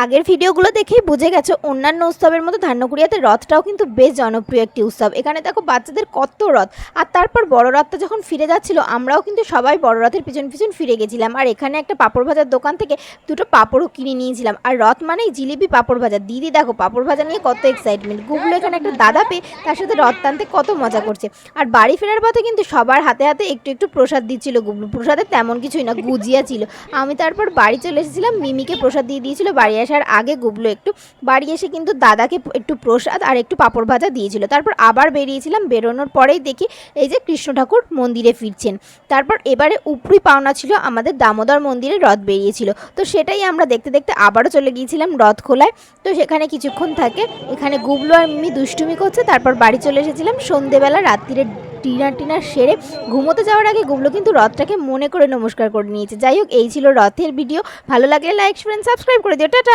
আগের ভিডিওগুলো দেখেই বুঝে গেছো অন্যান্য উৎসবের মতো ধান্যকুড়িয়াতে রথটাও কিন্তু বেশ জনপ্রিয় একটি উৎসব। এখানে দেখো বাচ্চাদের কত রথ, আর তারপর বড় রথটা যখন ফিরে যাচ্ছিল আমরাও কিন্তু সবাই বড় রথের পিছন পিছন ফিরে গেছিলাম। আর এখানে একটা পাঁপড় ভাজার দোকান থেকে দুটো পাঁপড়ও কিনে নিয়েছিলাম। আর রথ মানেই জিলিপি পাঁপড় ভাজা। দিদি দেখো পাঁপড় ভাজা নিয়ে কত এক্সাইটমেন্ট। গুগলো এখানে একটা দাদা পেয়ে তার সাথে রথ টানতে কত মজা করছে। আর বাড়ি ফেরার পথে কিন্তু সবার হাতে হাতে একটু একটু প্রসাদ দিচ্ছিল গুগলু। প্রসাদে তেমন কিছুই না, গুজিয়া ছিল। আমি তারপর বাড়ি চলে এসেছিলাম, মিমিকে প্রসাদ দিয়ে দিয়েছিল বাড়ি আসার আগে গুগলু। একটু বাড়ি এসে কিন্তু দাদাকে একটু প্রসাদ আর একটু পাঁপড় ভাজা দিয়েছিল। তারপর আবার বেরিয়েছিলাম, বেরোনোর পরেই দেখি এই যে কৃষ্ণ ঠাকুর মন্দিরে ফিরছেন। তারপর এবারে উপরি পাওনা ছিল আমাদের দামোদর মন্দিরে রথ বেরিয়েছিল, তো সেটাই আমরা দেখতে দেখতে আবারও চলে গিয়েছিলাম রথ খোলায়। তো সেখানে কিছুক্ষণ থাকে, এখানে গুগলু আর মিমি দুষ্টুমি করছে। তারপর বাড়ি চলে এসেছিলাম সন্ধেবেলা, রাত্রিরে ডিনার সেরে ঘুমোতে যাওয়ার আগে গুগলু কিন্তু রথটাকে মনে করে নমস্কার করে নিয়েছে। যাই হোক, এই ছিল রথের ভিডিও। ভালো লাগলে লাইক, সাবস্ক্রাইব করে দিও। টাটা।